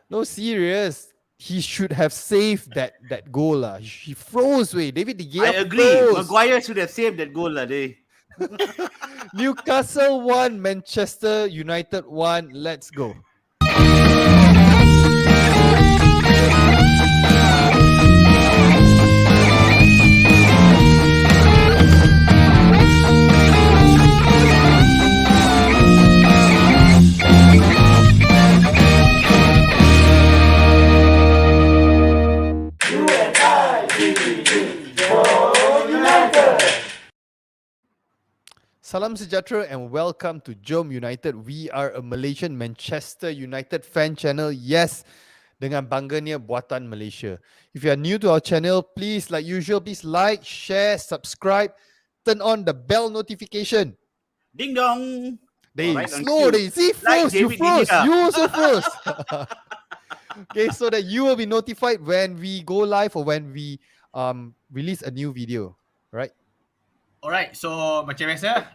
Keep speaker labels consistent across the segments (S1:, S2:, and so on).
S1: No, serious. He should have saved that goal lah. He froze way. David De Gea
S2: I agree.
S1: froze.
S2: Maguire should have saved that goal lah, day.
S1: Newcastle 1, Manchester United 1. Let's go. Salam sejahtera and welcome to JomUnited. We are a Malaysian Manchester United fan channel. Yes, dengan bangganya Buatan Malaysia. If you are new to our channel, please, like usual, please like, share, subscribe, turn on the bell notification.
S2: Ding dong.
S1: They
S2: Alright, on
S1: slow,
S2: cue.
S1: they see froze,
S2: Like
S1: you
S2: David De
S1: froze,
S2: Gea.
S1: you also froze. Okay, so that you will be notified when we go live or when we release a new video, right?
S3: Alright, so macam biasa,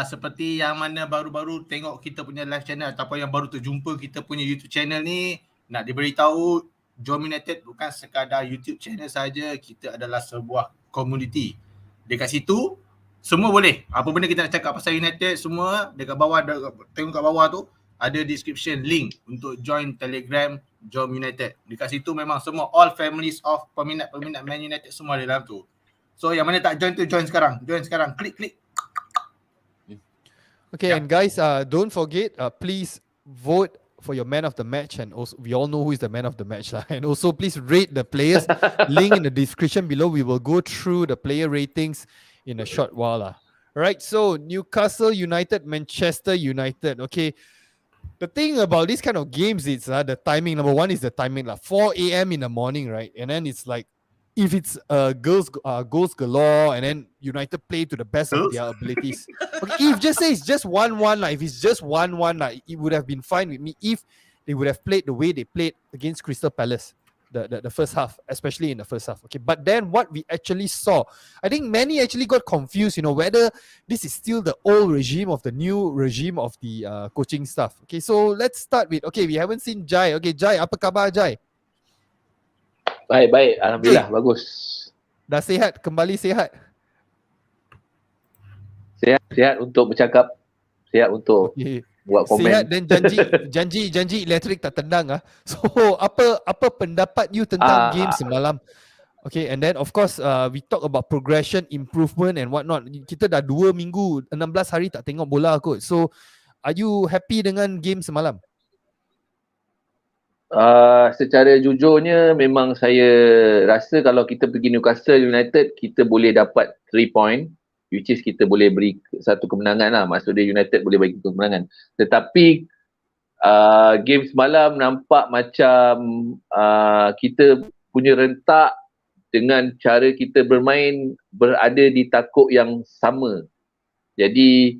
S3: seperti yang mana baru-baru tengok kita punya live channel ataupun yang baru terjumpa kita punya YouTube channel ni, nak diberitahu JomUnited bukan sekadar YouTube channel saja, kita adalah sebuah community. Dekat situ semua boleh. Apa benda kita nak cakap pasal United semua dekat bawah, tengok kat bawah tu ada description link untuk join Telegram JomUnited. Dekat situ memang semua all families of peminat-peminat Man United semua ada dalam tu. So yang mana tak join tu join sekarang. Klik.
S1: Okay, and guys, don't forget, please vote for your man of the match, and also we all know who is the man of the match, and also please rate the players. Link in the description below. We will go through the player ratings in a short while. Alright, so Newcastle United, Manchester United. Okay, the thing about this kind of games is the timing. Number one is the timing, 4 a.m. in the morning, right? And then it's like, if it's goals galore and then United play to the best of their abilities. Okay, if just say it's just 1-1, if it's just 1-1, it would have been fine with me if they would have played the way they played against Crystal Palace, the first half, especially in the first half. Okay, but then what we actually saw, I think many actually got confused, whether this is still the old regime of the new regime of the coaching staff. Okay, so let's start with, we haven't seen Jai. Okay, Jai, apa khabar Jai?
S4: Baik. Alhamdulillah, bagus.
S1: Dah sihat, kembali sihat.
S4: Sihat untuk bercakap, sihat untuk buat komen.
S1: Sihat dan janji elektrik tak tendang. So apa pendapat you tentang game semalam? Okay, and then of course we talk about progression, improvement and whatnot. Kita dah 2 minggu, 16 hari tak tengok bola kot. So are you happy dengan game semalam?
S4: Secara jujurnya memang saya rasa kalau kita pergi Newcastle United kita boleh dapat 3 point, which is kita boleh beri satu kemenangan lah. Maksudnya United boleh bagi kemenangan. Tetapi game semalam nampak macam kita punya rentak dengan cara kita bermain berada di takuk yang sama. Jadi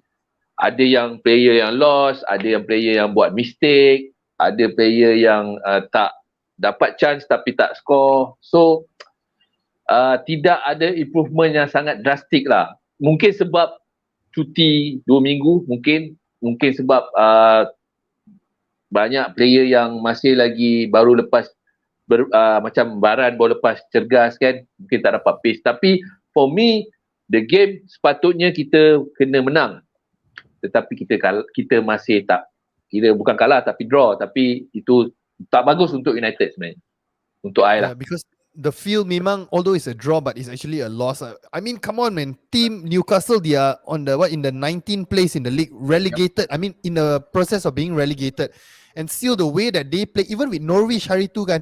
S4: ada yang player yang lost, ada yang player yang buat mistake, ada player yang tak dapat chance tapi tak score. So tidak ada improvement yang sangat drastik lah. Mungkin sebab cuti 2 minggu, mungkin sebab banyak player yang masih lagi baru lepas macam Baran baru lepas cergas kan, mungkin tak dapat pace. Tapi for me the game sepatutnya kita kena menang. Tetapi kita masih tak, kira bukan kalah tapi draw, tapi itu tak bagus untuk United sebenarnya. Untuk I lah.
S1: Because the field memang, although it's a draw, but it's actually a loss. I mean, come on man, team Newcastle, they are on the in the 19th place in the league, relegated. I mean, in the process of being relegated, and still the way that they play, even with Norwich hari tu kan,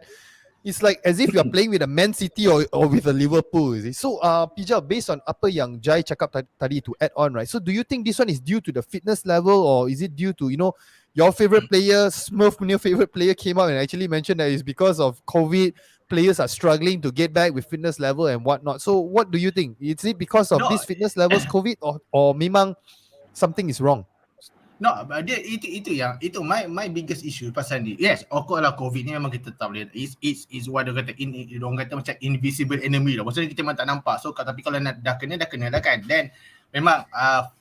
S1: it's like as if you are playing with a Man City or with a Liverpool. So, Pijal, based on apa yang Jai cakap tadi to add on, right? So, do you think this one is due to the fitness level, or is it due to, your favorite player, Smurf, your favorite player came out and actually mentioned that it's because of COVID, players are struggling to get back with fitness level and whatnot. So, what do you think? Is it because of this fitness levels, COVID, or memang something is wrong?
S3: No, dia itu my biggest issue pasal ni. Yes, of course lah, COVID ni memang kita tak boleh. Is what dia kata, orang kata macam invisible enemy lah. Maksudnya kita memang tak nampak. So tapi kalau dah kena lah kan. Then memang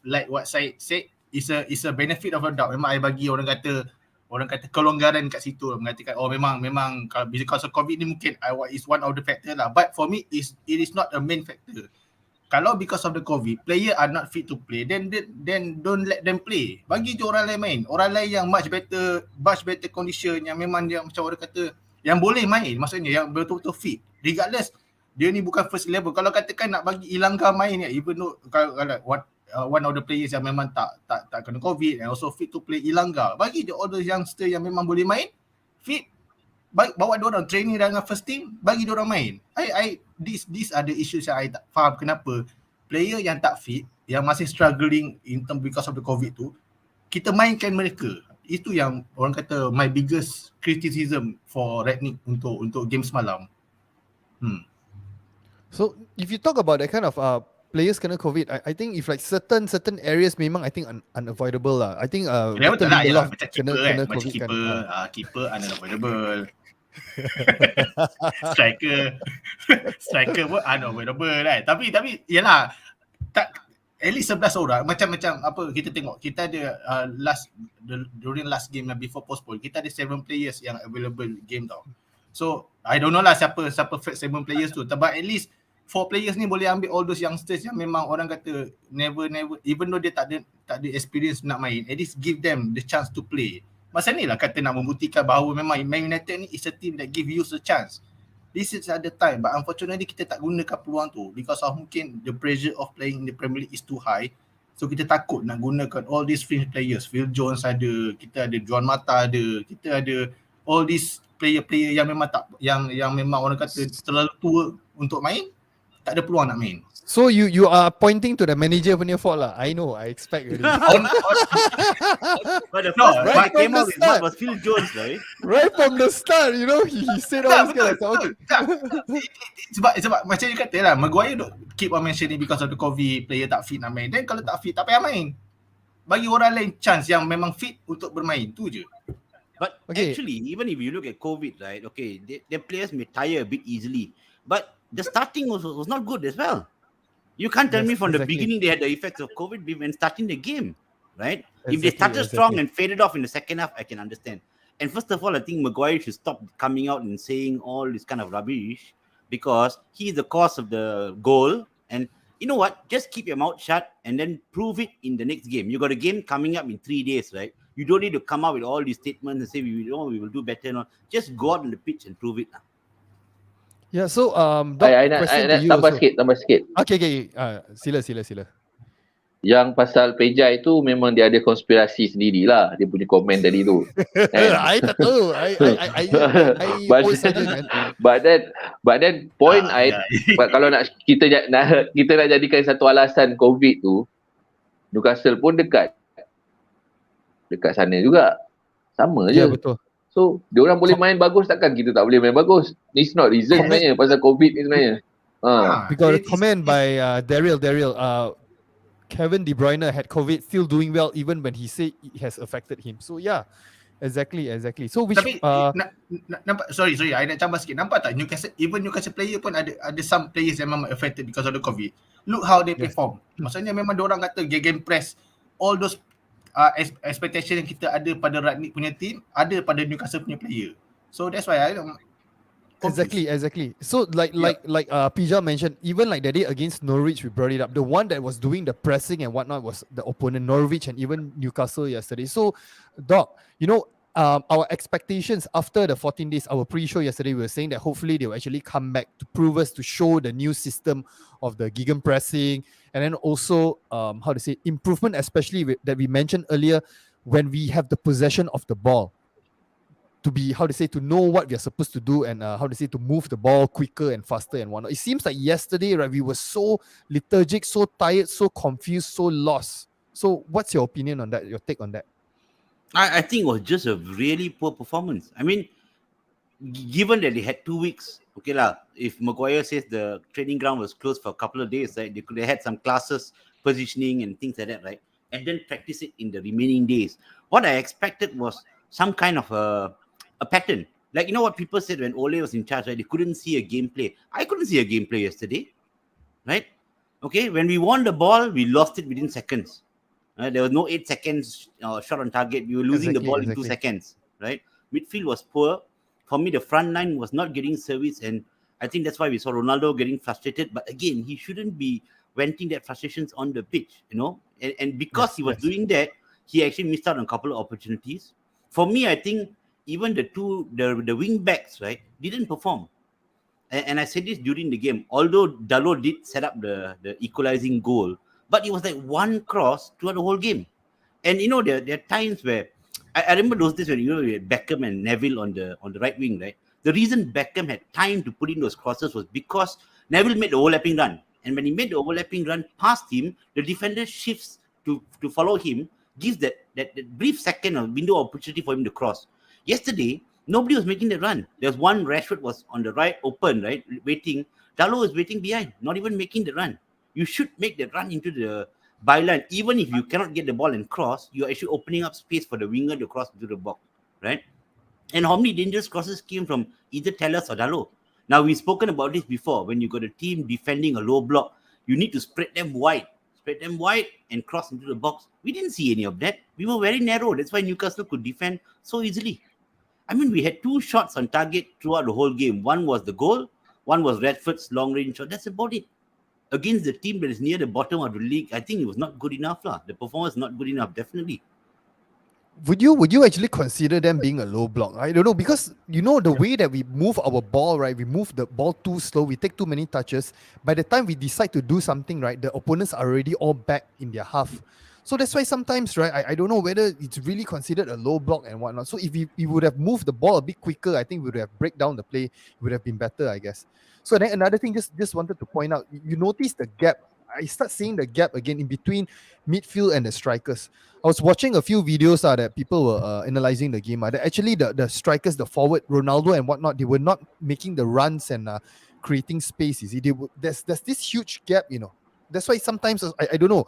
S3: like what Syed said, is a benefit of a doubt. Memang I bagi orang kata orang kata kelonggaran kat situ, mengatakan memang kalau because of COVID ni mungkin is one of the factor lah, but for me it is not a main factor. Kalau because of the COVID, player are not fit to play, then don't let them play. Bagi je orang lain main. Orang lain yang much better condition, yang memang dia macam orang kata, yang boleh main, maksudnya yang betul-betul fit. Regardless, dia ni bukan first level. Kalau katakan nak bagi Ilangga main, even though kalau one of the players yang memang tak kena COVID and also fit to play Ilangga, bagi je all those youngster yang memang boleh main, fit, bawa diorang training dengan first team, bagi diorang main. These are the issues yang I tak faham kenapa player yang tak fit, yang masih struggling in term because of the COVID tu, kita mainkan mereka. Itu yang orang kata my biggest criticism for Rednick untuk game semalam.
S1: So if you talk about that kind of players kena COVID, I think if like certain areas memang I think unavoidable lah. I think
S3: Betul lah,
S1: Lindelof
S3: macam keeper kan, macam
S1: COVID
S3: keeper unavoidable. striker pun unavoidable kan. Tapi yalah, tak, at least 11 orang macam apa kita tengok, kita ada during last game before postpone, kita ada 7 players yang available game tau. So I don't know lah siapa 7 players tu, but at least 4 players ni boleh ambil all those youngsters yang memang orang kata never even though dia tak ada experience nak main, at least give them the chance to play. Masa ni lah kata nak membuktikan bahawa memang Man United ni is a team that give you a chance. This is at the time, but unfortunately kita tak gunakan peluang tu because of mungkin the pressure of playing in the Premier League is too high. So kita takut nak gunakan all these fringe players. Phil Jones ada, kita ada Juan Mata ada, kita ada all these player-player yang memang yang memang orang kata terlalu tua untuk main, tak ada peluang nak main.
S1: So you are pointing to the manager punya fault lah. I know, I expect already.
S2: But the first
S1: right
S2: that came
S1: from
S2: out
S1: the
S2: with what
S1: start.
S2: was Phil Jones, right?
S1: Right from the start, you know, he said all this kind of stuff. Okay.
S3: Sebab macam you kata lah, Maguire keep on mentioning because of the COVID, player tak fit nak main. Then kalau tak fit, tak payah main. Bagi orang lain chance yang memang fit untuk bermain, tu je.
S2: But actually, even if you look at COVID, right, okay, the players may tire a bit easily. But the starting was not good as well. You can't tell me from the beginning they had the effects of COVID when starting the game, right? If they started strong and faded off in the second half, I can understand. And first of all, I think Maguire should stop coming out and saying all this kind of rubbish because he is the cause of the goal. And you know what? Just keep your mouth shut and then prove it in the next game. You got a game coming up in 3 days, right? You don't need to come out with all these statements and say we will do better. No. Just go out on the pitch and prove it.
S1: Yeah, so
S4: Doc, I nak tambah sikit.
S1: Okay. Sila.
S4: Yang pasal Pejai tu memang dia ada konspirasi sendirilah, dia punya komen tadi tu.
S1: I tak tahu. I post saja kan.
S4: But then point kalau kita nak jadikan satu alasan COVID tu, Newcastle pun dekat sana juga. Sama je.
S1: Ya, betul.
S4: So, diorang boleh main bagus, takkan kita tak boleh main bagus? It's not reason sebenarnya pasal COVID ni sebenarnya.
S1: We got a comment by Daryl. Kevin De Bruyne had COVID, still doing well even when he said it has affected him. So yeah, exactly. So which
S3: tapi nampak, sorry, I nak tambah sikit. Nampak tak Newcastle player pun ada some players yang memang affected because of the COVID. Look how they perform. Maksudnya memang diorang kata game press, all those expectation yang kita ada pada Radnick punya team ada pada Newcastle punya player. So that's why I
S1: Exactly. So like Pija mentioned, even like that day against Norwich, we brought it up. The one that was doing the pressing and whatnot was the opponent Norwich and even Newcastle yesterday. So, Doc, you know, our expectations after the 14 days, our pre-show yesterday, we were saying that hopefully they will actually come back to prove us, to show the new system of the gegen pressing, and then also improvement, especially that we mentioned earlier, when we have the possession of the ball, to be to know what we are supposed to do and to move the ball quicker and faster and whatnot. It seems like yesterday, right, we were so lethargic, so tired, so confused, so lost. So what's your opinion on that, your take on that?
S2: I think it was just a really poor performance. I mean, given that they had 2 weeks, okay lah, if Maguire says the training ground was closed for a couple of days, right, they had some classes, positioning and things like that, right, and then practice it in the remaining days. What I expected was some kind of a pattern. Like, you know what people said when Ole was in charge, right, they couldn't see a gameplay. I couldn't see a gameplay yesterday, right? Okay, when we won the ball, we lost it within seconds. There was no 8 seconds shot on target. We were losing the ball in 2 seconds. right? Midfield was poor. For me, the front line was not getting service, and I think that's why we saw Ronaldo getting frustrated. But again, he shouldn't be venting that frustrations on the pitch, And because he was doing that, he actually missed out on a couple of opportunities. For me, I think even the wing backs, right, didn't perform. And I said this during the game. Although Dalot did set up the equalizing goal, but it was like one cross throughout the whole game. And there are times where I remember those days when we had Beckham and Neville on the right wing, right? The reason Beckham had time to put in those crosses was because Neville made the overlapping run. And when he made the overlapping run past him, the defender shifts to follow him, gives that brief second of window opportunity for him to cross. Yesterday, nobody was making the run. There's one, Rashford was on the right, open, right, waiting. Dalot was waiting behind, not even making the run. You should make the run into the byline. Even if you cannot get the ball and cross, you're actually opening up space for the winger to cross into the box, right? And how many dangerous crosses came from either Tellers or Dalot? Now, we've spoken about this before. When you got a team defending a low block, you need to spread them wide and cross into the box. We didn't see any of that. We were very narrow. That's why Newcastle could defend so easily. I mean, we had 2 shots on target throughout the whole game. One was the goal, one was Rashford's long-range shot. That's about it. Against the team that is near the bottom of the league, I think it was not good enough. The performance not good enough, definitely.
S1: Would you actually consider them being a low block? I don't know, because the way that we move our ball, right? We move the ball too slow. We take too many touches. By the time we decide to do something, right, the opponents are already all back in their half. So that's why sometimes, right, I don't know whether it's really considered a low block and whatnot. So if we would have moved the ball a bit quicker, I think we would have break down the play. It would have been better, I guess. So then another thing, just wanted to point out, you notice the gap. I start seeing the gap again in between midfield and the strikers. I was watching a few videos that people were analyzing the game. That actually the strikers, the forward, Ronaldo and whatnot, they were not making the runs and creating space. There's this huge gap, That's why sometimes I don't know.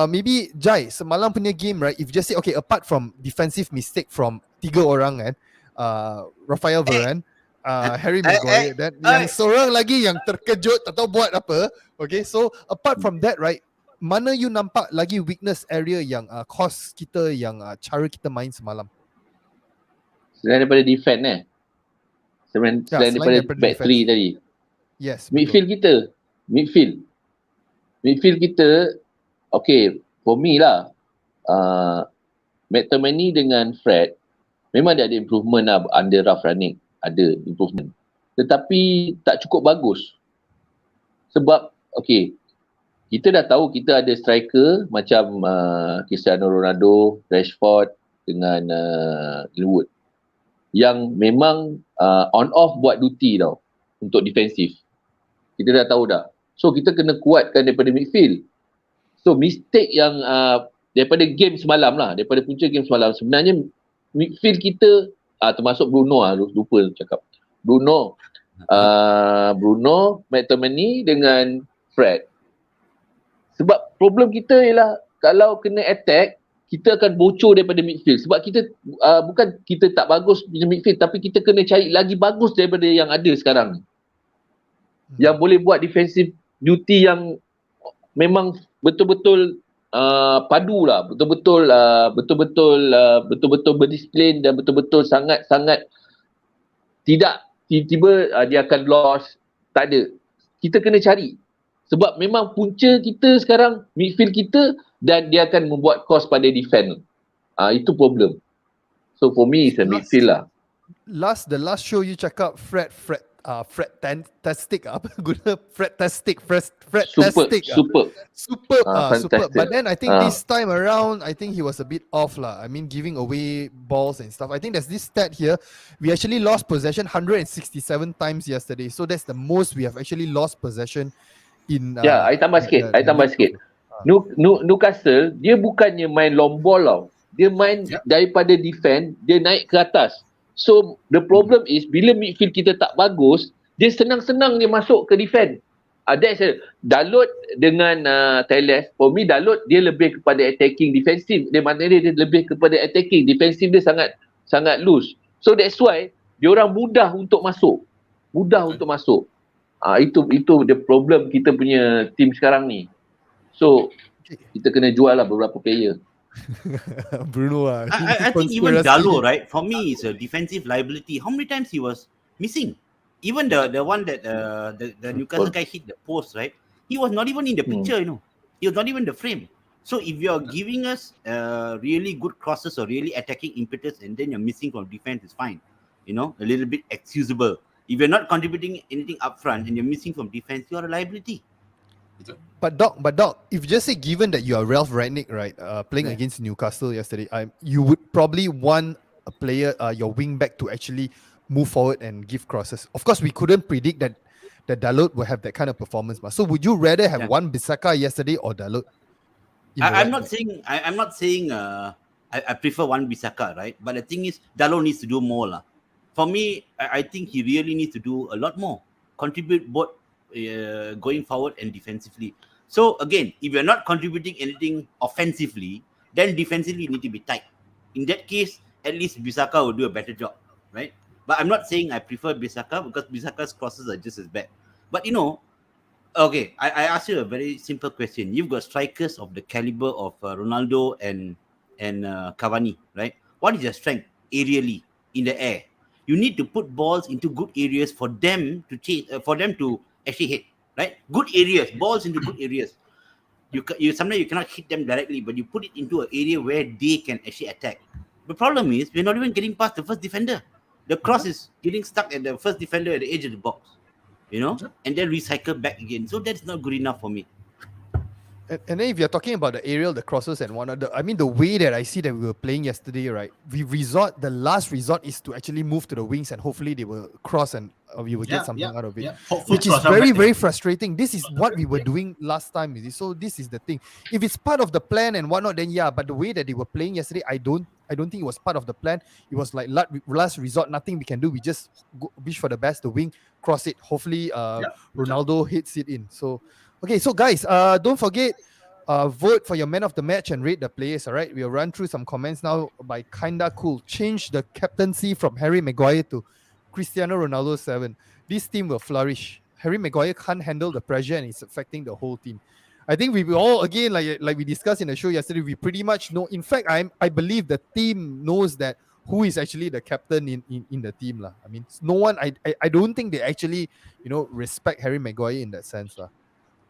S1: Maybe Jai, semalam punya game, right? If you just say, okay, apart from defensive mistake from 3 orang kan, Rafael Varane, Harry Maguire, dan yang seorang lagi yang terkejut tak tahu buat apa. Okay, so apart from that, right, mana you nampak lagi weakness area yang cause kita, yang cara kita main semalam?
S4: Selain daripada defend selain daripada back 3 tadi.
S1: Yes.
S4: Midfield kita, okay, for me lah, McTominay dengan Fred memang ada improvement lah under Ralf Rangnick, ada improvement. Tetapi tak cukup bagus. Sebab, okay, kita dah tahu kita ada striker macam Cristiano Ronaldo, Rashford dengan Greenwood yang memang on-off buat duty tau untuk defensif. Kita dah tahu dah. So, kita kena kuatkan daripada midfield. So, mistake yang daripada game semalam lah, daripada punca game semalam, sebenarnya midfield kita, termasuk Bruno lupa cakap. Bruno, McTominay dengan Fred. Sebab problem kita ialah kalau kena attack, kita akan bocor daripada midfield. Sebab kita, bukan kita tak bagus punya midfield, tapi kita kena cari lagi bagus daripada yang ada sekarang. Yang boleh buat defensive duty yang memang betul-betul padu lah, betul-betul berdisiplin dan betul-betul sangat-sangat tidak tiba-tiba dia akan lost. Tak ada. Kita kena cari. Sebab memang punca kita sekarang midfield kita, dan dia akan membuat cost pada defend. Itu problem. So for me it's a midfield lah.
S1: The last show you cakap Fred-tastic apa guna Fred-tastic. Super. But then I think this time around, I think he was a bit off lah. I mean, giving away balls and stuff. I think there's this stat here. We actually lost possession 167 times yesterday. So that's the most we have actually lost possession in. I tambah sikit.
S4: Newcastle dia bukannya main long ball tau. Dia main daripada defend, dia naik ke atas. So the problem is bila midfield kita tak bagus, dia senang-senang dia masuk ke defend. That's Dalot dengan Teles. For me Dalot dia lebih kepada attacking, defensive. Dia maknanya dia lebih kepada attacking, defensive dia sangat loose. So that's why dia orang mudah untuk masuk. Itu the problem kita punya team sekarang ni. So kita kena jual lah beberapa player.
S1: Bruno.
S2: I think even Dalo, right? For me, is a defensive liability. How many times he was missing? Even the one that the Newcastle guy hit the post, right? He was not even in the picture, He was not even in the frame. So if you're giving us really good crosses or really attacking impetus and then you're missing from defense, it's fine. A little bit excusable. If you're not contributing anything up front and you're missing from defense, you're a liability.
S1: But Doc, if you just say given that you are Ralph Rangnick, right, playing against Newcastle yesterday, you would probably want a player, your wing back, to actually move forward and give crosses. Of course, we couldn't predict that Dalot will have that kind of performance. So would you rather have one Bissaka yesterday or Dalot?
S2: I'm not saying I prefer one Bissaka, right? But the thing is, Dalot needs to do more lah. For me, I think he really needs to do a lot more, contribute both going forward and defensively. So again, if you're not contributing anything offensively, then defensively you need to be tight. In that case, at least Bissaka will do a better job, right? But I'm not saying I prefer Bissaka because Bissaka's crosses are just as bad. But okay, I ask you a very simple question. You've got strikers of the caliber of Ronaldo and Cavani, right? What is your strength aerially in the air? You need to put balls into good areas for them to chase, for them to actually hit, right? Good areas, balls into good areas. You sometimes you cannot hit them directly, but you put it into an area where they can actually attack. The problem is we're not even getting past the first defender. The cross is getting stuck at the first defender at the edge of the box, and then recycle back again. So that's not good enough for me.
S1: And then if you're talking about the aerial, the crosses and whatnot, the way that I see that we were playing yesterday, right? The last resort is to actually move to the wings and hopefully they will cross and we will get something out of it. Which is very, very frustrating. This is what we were doing last time. So this is the thing. If it's part of the plan and whatnot, then yeah, but the way that they were playing yesterday, I don't think it was part of the plan. It was like last resort, nothing we can do. We just wish for the best, the wing, cross it. Hopefully Ronaldo hits it in. So okay, so guys, don't forget, vote for your man of the match and rate the players. All right, we'll run through some comments now by Kinda Cool. Change the captaincy from Harry Maguire to Cristiano Ronaldo 7. This team will flourish. Harry Maguire can't handle the pressure and it's affecting the whole team. I think we all, again, like we discussed in the show yesterday, we pretty much know. In fact, I believe the team knows that who is actually the captain in the team lah. I mean, no one. I don't think they actually respect Harry Maguire in that sense lah.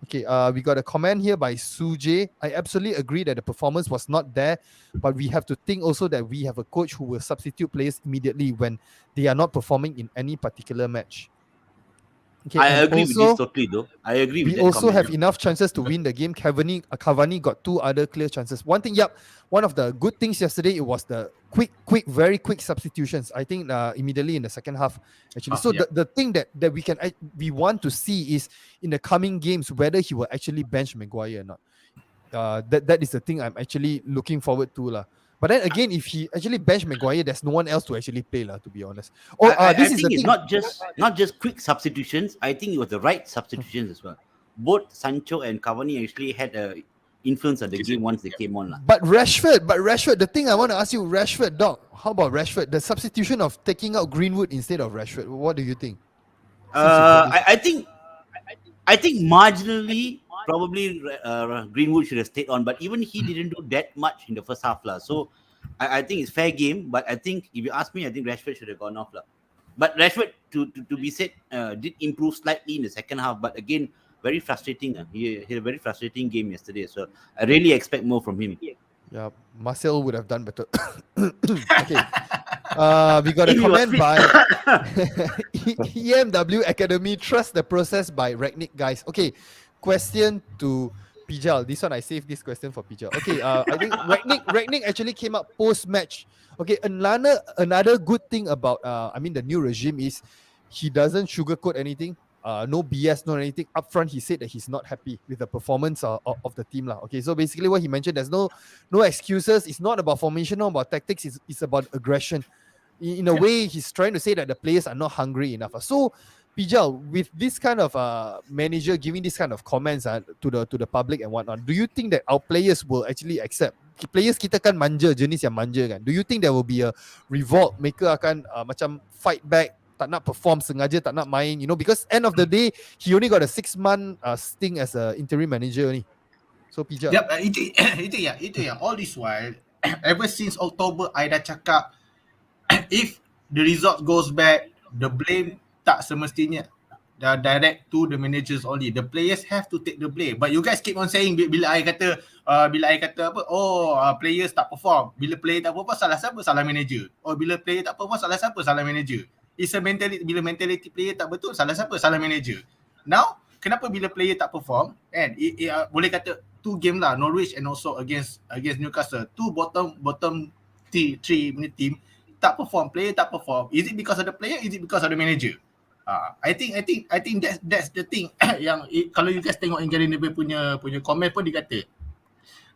S1: Okay, we got a comment here by Sujay. I absolutely agree that the performance was not there, but we have to think also that we have a coach who will substitute players immediately when they are not performing in any particular match. Okay,
S2: I agree with this totally though. I agree with that.
S1: We also have enough chances to win the game. Cavani got 2 other clear chances. One of the good things yesterday, it was the very quick substitutions. I think immediately in the second half, actually. The thing that we want to see is in the coming games whether he will actually bench Maguire or not. That is the thing I'm actually looking forward to lah. But then again, if he actually bench Maguire, there's no one else to actually play lah, to be honest.
S2: I think it's not just quick substitutions. I think it was the right substitutions as well. Both Sancho and Cavani actually had a influence on the game once they came on lah.
S1: But Rashford, the thing I want to ask you, Rashford, Doc, how about Rashford? The substitution of taking out Greenwood instead of Rashford, what do you think?
S2: I think marginally, probably Greenwood should have stayed on, but even he didn't do that much in the first half lah. So I think it's fair game, but I think if you ask me, I think Rashford should have gone off lah. But Rashford, to be said, did improve slightly in the second half, but again, very frustrating. He had a very frustrating game yesterday, so I really expect more from him.
S1: Yeah, Marcel would have done better. Okay. We got a comment by EMW Academy. Trust the process by Rangnick, guys. Okay, question to Pijal. This one I saved this question for Pijal. Okay, I think Rangnick actually came up post-match. Okay, another good thing about the new regime is he doesn't sugarcoat anything. No BS, no anything. Up front, he said that he's not happy with the performance of the team lah. Okay, so basically what he mentioned, there's no excuses. It's not about formation, not about tactics. It's about aggression. In a way, he's trying to say that the players are not hungry enough. So, Pijal, with this kind of manager giving this kind of comments to the public and whatnot, do you think that our players will actually accept? Players kita kan manja, jenis yang manja kan. Do you think there will be a revolt? Mereka akan macam fight back, tak nak perform, sengaja tak nak main, because end of the day, he only got a 6-month stint as an interim manager ni. So Pijal.
S3: Yep, itu yang all this while ever since October, I dah cakap if the result goes bad, the blame tak semestinya direct to the managers only. The players have to take the blame. But you guys keep on saying bila I kata apa, players tak perform. Bila player tak perform, salah siapa? Salah manager. Bila player tak perform, salah siapa? Salah manager. It's a mentality. Bila mentality player tak betul, salah siapa? Salah manager. Now, kenapa bila player tak perform, and boleh kata 2 game lah, Norwich and also against Newcastle, 2 bottom 3 punya team tak perform, player tak perform. Is it because of the player? Is it because of the manager? I think that's the thing yang kalau you guys tengok Enquiries punya komen pun dia kata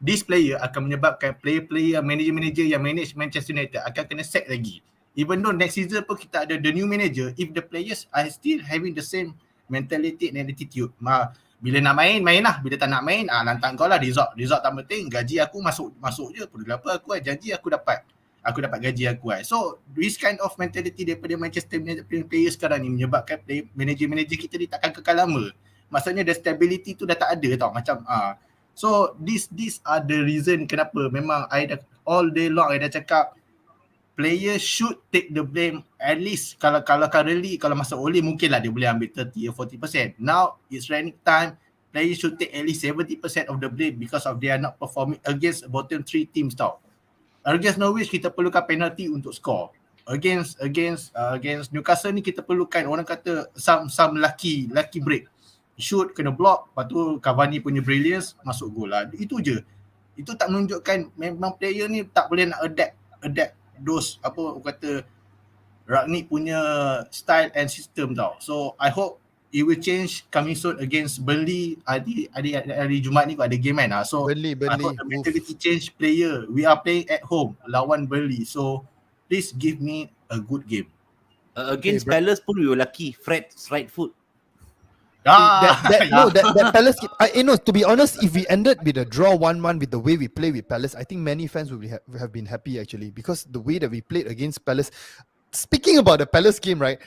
S3: this player akan menyebabkan player manager yang manage Manchester United akan kena sack lagi. Even though next season pun kita ada the new manager, if the players are still having the same mentality and attitude, bila nak main lah, bila tak nak main lantang kau lah, result tak penting, gaji aku masuk je, perlu apa aku janji aku dapat gaji aku. So this kind of mentality daripada Manchester United player sekarang ni menyebabkan manager kita ni takkan kekal lama. Maksudnya the stability tu dah tak ada tau, macam so these are the reason kenapa memang I dah all day long I dah cakap players should take the blame. At least kalau currently, kalau masa Ole mungkin lah dia boleh ambil 30 or 40%. Now it's running time, players should take at least 70% of the blame because of they are not performing against bottom 3 teams tau. Against Norwich kita perlukan penalty untuk score. Against Newcastle ni kita perlukan orang kata some lucky break. Shoot kena block, lepas tu Cavani punya brilliance masuk gol lah. Itu je. Itu tak menunjukkan memang player ni tak boleh nak adapt those apa orang kata Ragnik punya style and system tau. So I hope it will change coming soon against Burnley. Hari Jumaat ni ada game kan. So
S1: Burnley.
S3: I hope the mentality change player. We are playing at home lawan Burnley. So please give me a good game.
S2: Against Palace pun we were lucky. Fred's right foot.
S1: That Palace game. To be honest, if we ended with a draw 1-1 with the way we play with Palace, I think many fans would have been happy actually, because the way that we played against Palace. Speaking about the Palace game, right?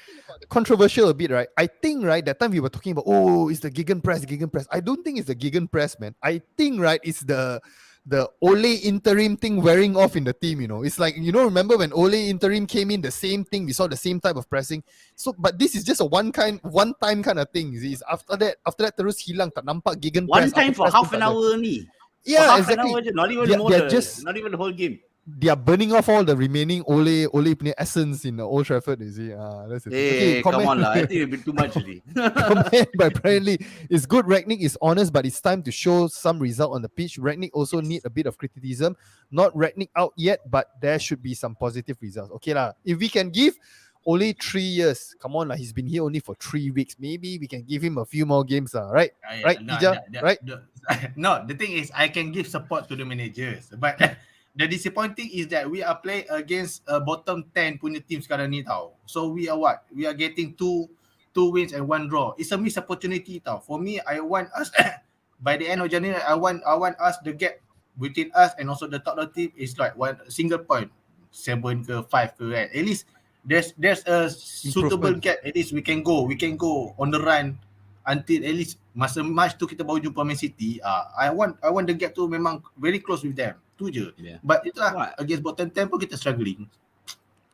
S1: Controversial a bit, right? I think, right, that time we were talking about, it's the gegenpress. I don't think it's the gegenpress, man. I think, right, it's the Ole interim thing wearing off in the team, It's like, remember when Ole interim came in, the same thing, we saw the same type of pressing. So, but this is just a one-time kind of thing. It's after that terus hilang, tak nampak gegenpress.
S2: One time for half an hour ni.
S1: Yeah,
S2: for half
S1: exactly.
S2: an hour je, not even not even the whole game.
S1: They are burning off all the remaining Ole punya essence in the Old Trafford, you see. That's it.
S2: Hey, come on lah. I think a bit too much already.
S1: Comment by Bradley. It's good Ragnik is honest, but it's time to show some result on the pitch. Ragnik also need a bit of criticism. Not Ragnik out yet, but there should be some positive results. Okay lah. If we can give Ole 3 years, come on lah. He's been here only for 3 weeks. Maybe we can give him a few more games lah. Right? Right, Ija? Right?
S3: No, the thing is I can give support to the managers, but the disappointing is that we are playing against a bottom 10 punya team sekarang ni tau. So we are what? We are getting two wins and 1 draw. It's a missed opportunity tau. For me, I want us by the end of January, I want us the gap between us and also the top team is like one single point, 7 ke 5 ke kan. At least there's a suitable gap. At least we can go on the run until at least masa match tu kita baru jumpa Man City. I want the gap tu memang very close with them. Tu je. Yeah. But itulah against bottom 10 pun kita struggling.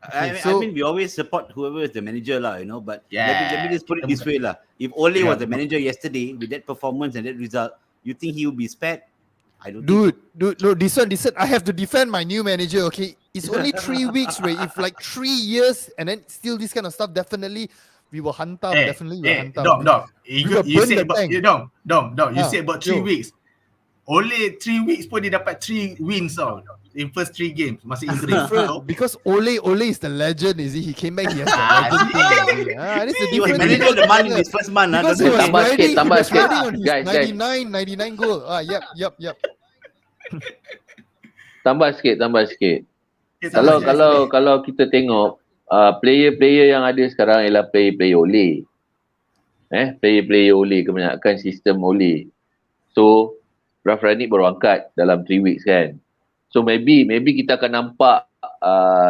S2: I mean, we always support whoever is the manager lah, But let me just put it this way lah. If Ole was the manager yesterday with that performance and that result, you think he will be spared? I don't. Dude,
S1: no, this one. I have to defend my new manager. Okay, it's only 3 weeks, right? If like 3 years and then still this kind of stuff, definitely we will hunt up. Definitely we will hunt up.
S3: Dom. You say about 3 weeks. Ole 3 weeks pun dia dapat 3 wins tau in first 3 games masih interim.
S1: Because Ole is the legend, is he? He came back, he has the legend thing. This is the
S2: he was manager of the month in his first month.
S1: Because he was
S4: tambah sikit.
S1: Guys. 99 goal. Yep.
S4: Tambah sikit. Kalau kita tengok player-player yang ada sekarang ialah player-player Ole. Player-player Ole, kebanyakan sistem Ole. So Ragnik baru angkat dalam 3 weeks kan. So maybe kita akan nampak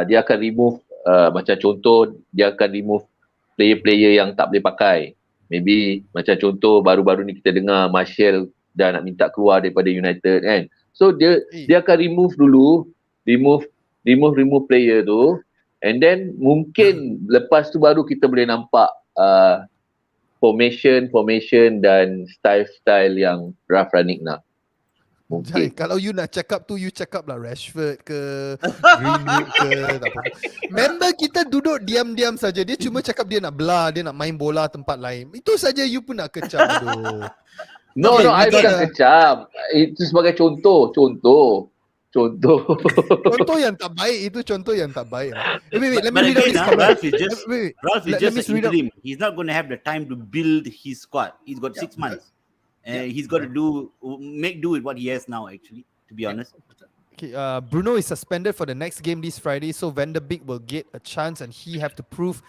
S4: dia akan remove macam contoh dia akan remove player-player yang tak boleh pakai. Maybe macam contoh baru-baru ni kita dengar Martial dah nak minta keluar daripada United kan. So dia akan remove dulu. remove player tu, and then mungkin lepas tu baru kita boleh nampak formation dan style yang Ralf Rangnick nak.
S1: Jai, kalau you nak check up tu, you check up lah Rashford ke, Greenwood ke, tak apa. Member kita duduk diam-diam saja. Dia cuma cakap dia nak belah, dia nak main bola tempat lain. Itu saja you pun nak kecam tu.
S4: No, I bukan kecam. Itu sebagai contoh.
S1: Contoh yang tak baik, itu contoh yang tak baik. Wait, let me read out his comment.
S2: Ralf is just an interim. He's not going to have the time to build his squad. He's got 6 months. He's got to make do with what he has now, actually, to be honest.
S1: Okay, Bruno is suspended for the next game this Friday, so Van der Beek will get a chance and he have to prove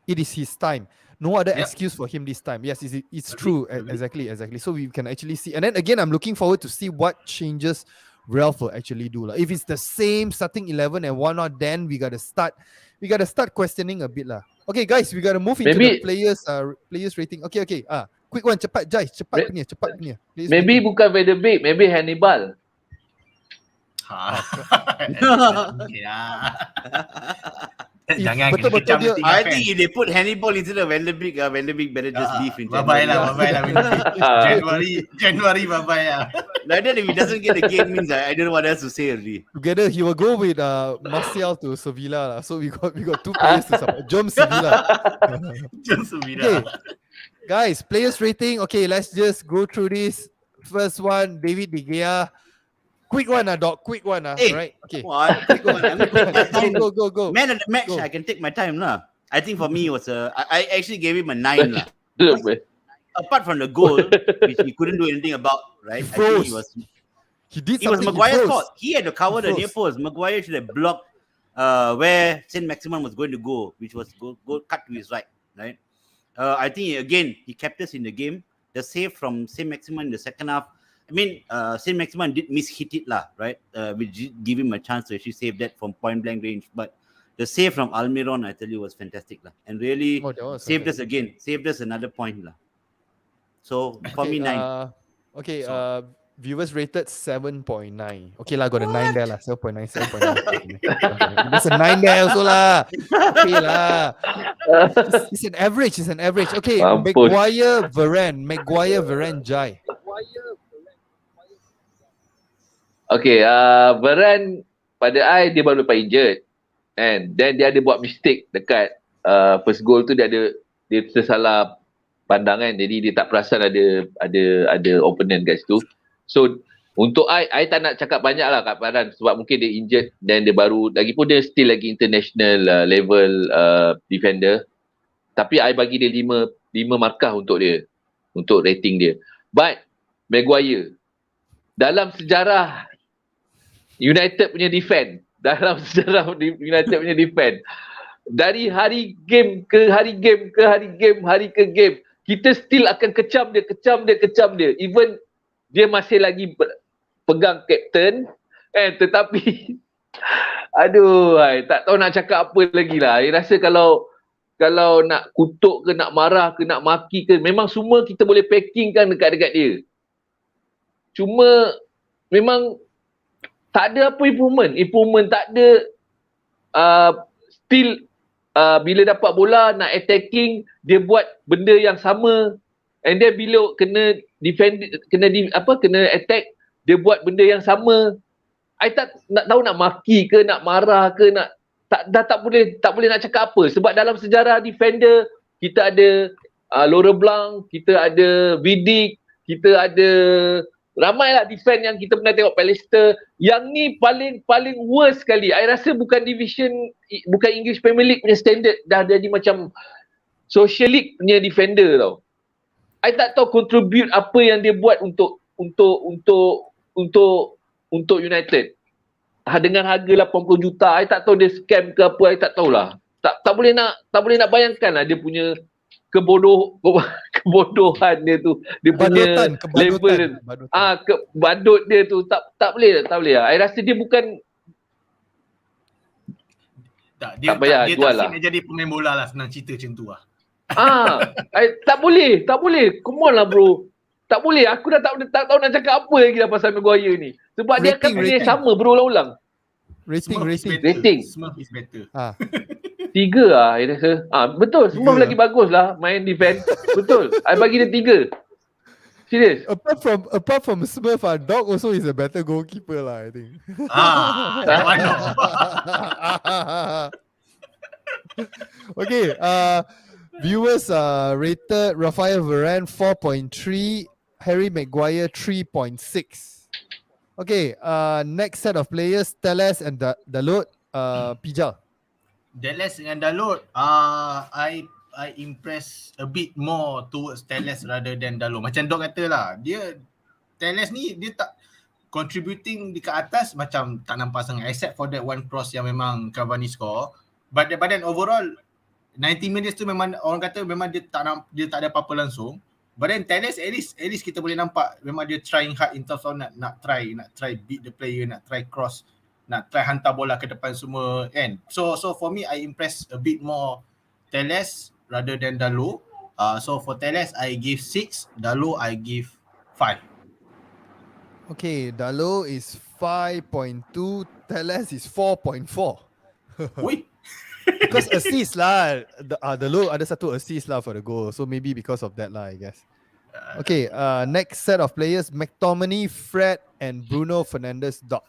S1: it is his time. No other excuse for him this time. Yes, it's true. Exactly. So we can actually see. And then again, I'm looking forward to see what changes Ralph will actually do. If it's the same starting 11 and whatnot, then we gotta start questioning a bit lah. Okay, guys, we gotta move into the players rating. Okay. Quick one, cepat Jai, cepat punya.
S4: Maybe bukan Van der Beek, maybe Hannibal.
S3: Jangan
S1: betul dia.
S2: I think if they put Hannibal instead of Van der Beek, Van der Beek better just leave in
S3: January. January, bye-bye lah.
S2: Like that, if he doesn't get the game, means I don't know what else to say already.
S1: Together, he will go with Martial to Sevilla lah. So we got 2 players to support. Jom Sevilla. Okay. Guys, players rating. Okay, let's just go through this. First one, David De Gea. Quick one, Doc. Quick one, right? Okay.
S2: Quick one. I'm gonna take my time.
S1: Go.
S2: Man of the match, I can take my time lah. I think for me it was I actually gave him a 9 lah. Apart from the goal, which he couldn't do anything about, right? I think it was Maguire's fault. He had to cover the near post. Maguire should have blocked where Saint Maximin was going to go, which was go cut to his right. I think again he kept us in the game. The save from Saint Maximin in the second half. I mean, Saint Maximin did hit it lah, right? Which give him a chance to actually save that from point blank range. But the save from Almiron, I tell you, was fantastic lah, and really saved us again. Saved us another point lah. So for me, 9.
S1: Viewers rated 7.9. Okay lah, got a 9 there lah. 7.9. There's a 9 there also lah. Okay lah. It's an average. Okay, Maguire, Varane, Jai.
S4: Okay, Varane pada I dia baru lepas injured, and then dia ada buat mistake dekat first goal tu, dia tersalah pandang kan, jadi dia tak perasan ada opponent kat situ. So untuk I tak nak cakap banyak lah kat Varane sebab mungkin dia injured, dan dia baru, lagipun dia still lagi international level defender. Tapi I bagi dia 5 markah untuk dia, untuk rating dia. But Maguire dalam sejarah United punya defend, dari hari ke game, kita still akan kecam dia. Even dia masih lagi pegang captain, tetapi aduh, tak tahu nak cakap apa lagi lah. I rasa kalau nak kutuk ke, nak marah ke, nak maki ke, memang semua kita boleh packingkan dekat dia. Cuma memang tak ada apa improvement tak ada. Still bila dapat bola nak attacking, dia buat benda yang sama, and then bila kena attack, dia buat benda yang sama. I tak nak tahu nak maki ke, nak marah ke, tak boleh nak cakap apa, sebab dalam sejarah defender kita ada Laurent Blanc, kita ada Vidic, kita ada ramailah defend yang kita pernah tengok Leicester. Yang ni paling worst sekali. I rasa bukan English Premier League punya standard, dah jadi macam Social League punya defender tau. I tak tahu contribute apa yang dia buat untuk United. Dengan harga 80 juta, I tak tahu dia scam ke apa, I tak tahulah. Tak boleh nak bayangkan lah dia punya kebodohan dia tu, dia punya level badut dia tu, tak boleh lah. I rasa dia bukan
S3: dia
S4: payah jual lah.
S3: Nak jadi pemain bola lah, senang cerita macam tu lah.
S4: Tak boleh. Come on lah bro. Tak boleh. Aku dah tak tahu nak cakap apa lagi lah pasal Maguire ni. Sebab dia akan pilih sama berulang-ulang.
S1: Rating.
S4: Rating.
S3: Smurf is better.
S4: 3 lah, I rasa. Betul. Semua
S1: 3
S4: lagi bagus lah main defense. Betul. I bagi dia 3. Serius.
S1: Apart from Smurf, Dog also is a better goalkeeper lah, I think.
S3: That one no.
S1: Okay, viewers rated Rafael Varane 4.3, Harry Maguire 3.6. Okay, next set of players, Teles and Dalot, Pijal.
S3: Dallas dengan Dalot, I impress a bit more towards Teles rather than Dalot. Macam Dok kata lah, Teles ni dia tak contributing di ke atas macam tak nampak sangat, except for that one cross yang memang Cavani score. But then overall 90 minutes tu memang orang kata memang dia tak ada apa-apa langsung. But then Teles at least kita boleh nampak memang dia trying hard in terms of nak try beat the player, nak try cross, nak try hantar bola ke depan semua kan. So for me I impress a bit more Teles rather than Dalo. So for Teles I give 6, Dalo I give 5.
S1: Okay, Dalo is 5.2, Teles is 4.4.
S3: Ui.
S1: Because assist lah, Dalo ada satu assist lah for the goal, so maybe because of that lah, I guess. Okay, next set of players, McTominay, Fred and Bruno Fernandes. Doc.